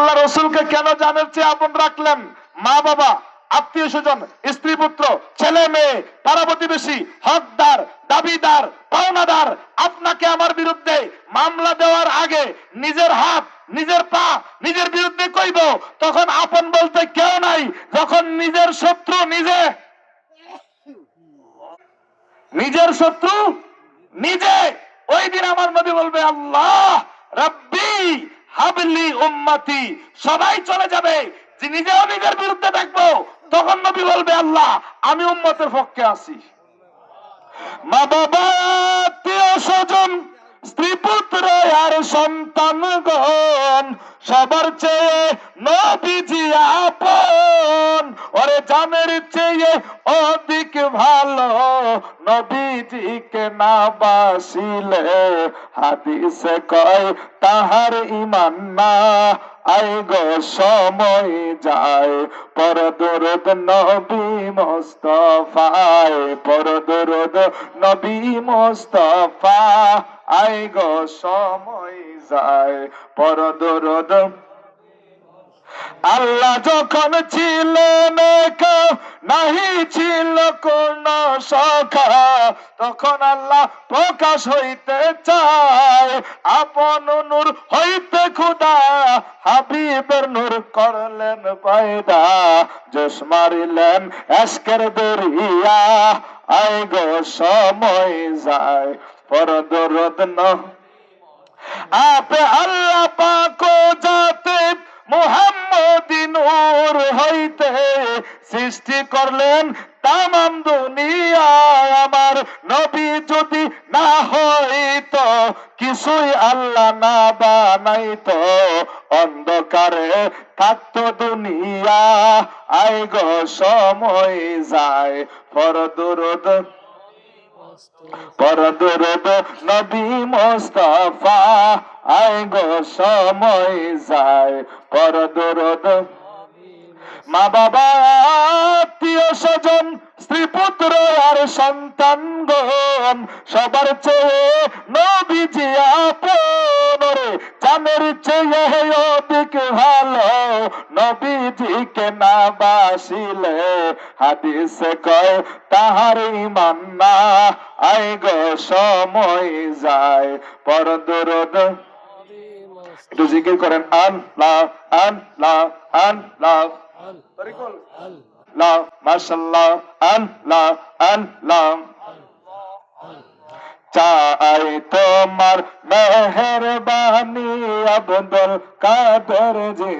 আল্লাহ রসুলকে কেন জানের চেয়ে আপন রাখলেন? মা বাবা, আত্মীয় স্বজন, স্ত্রী পুত্র, ছেলে মেয়ে, পাড়া প্রতিবেশী, হকদার, দাবিদার, পাওনাদার আপনাকে আমার বিরুদ্ধে মামলা দেওয়ার আগে নিজের হাত, নিজের পা নিজের বিরুদ্ধে কইব, তখন আপন বলতে কেউ নাই। যখন নিজের শত্রু নিজের শত্রু নিজে, ওই দিন আমার নবী বলবে আল্লাহ রাব্বি হাবলি উম্মতি, সবাই চলে যাবে, যে নিজেও নিজের বিরুদ্ধে দেখবো, তখন নবী বলবে আল্লাহ আমি উম্মতের পক্ষে আছি। মা বাবা, আত্মীয় স্বজন, স্ত্রী পুত্র আর সন্তানগণ, সবার চেয়ে নবীজি আপন। ওরে জানের চেয়ে অধিক ভালো নবীজিকে না বাসিলে, হাদিসে কয় তাহার ঈমান না। আই গো সময় যায়, পর দরুদ নবী মুস্তাফায়, পর দরুদ নবী মুস্তাফা। আই গো সময় যায়, পর দরুদ। আল্লাহ যখন ছিলেন একা, নাহি ছিল কোন সখা, তখন আল্লাহ প্রকাশ হইতে চায়, আপন নূর হইতে খুদা হাবিবের নূর করলেন পয়দা। জোশ মারিলেন এশকের দরিয়া, আই গো সময় যায়, পর দরুদ নবী। আপে আল্লাহ পাক যাতে মুহাম্মদি নূর হইতে সৃষ্টি করলেন তামাম দুনিয়া। আমার নবী যদি না হইতো, কিছুই আল্লাহ না বানাইতো, অন্ধকারে থাকতো দুনিয়া। আই গো সময় যায়, পর দরুদ, পর দরুদ নবী মুস্তাফা। আই গো সময় যায়, পর দরুদ। মা বাবা, আত্মীয় স্বজন, স্ত্রী পুত্র আর সন্তানগণ, সবার চেয়ে নবীজি আপন। রে জানের চেয়ে অধিক ভালো নবীজিকে না বাসিলে, হাদিসে কয় তাহার ঈমান না। আই গো সময় যায়, পর দরুদ। একটু জিকির করেন আল্লাহ আল্লাহ আল্লাহ, তরিকুল আল্লাহ, মাশাআল্লাহ, আল্লাহ আল্লাহ। চাই তোমার মেহেরবানি আব্দুল কাদের জি।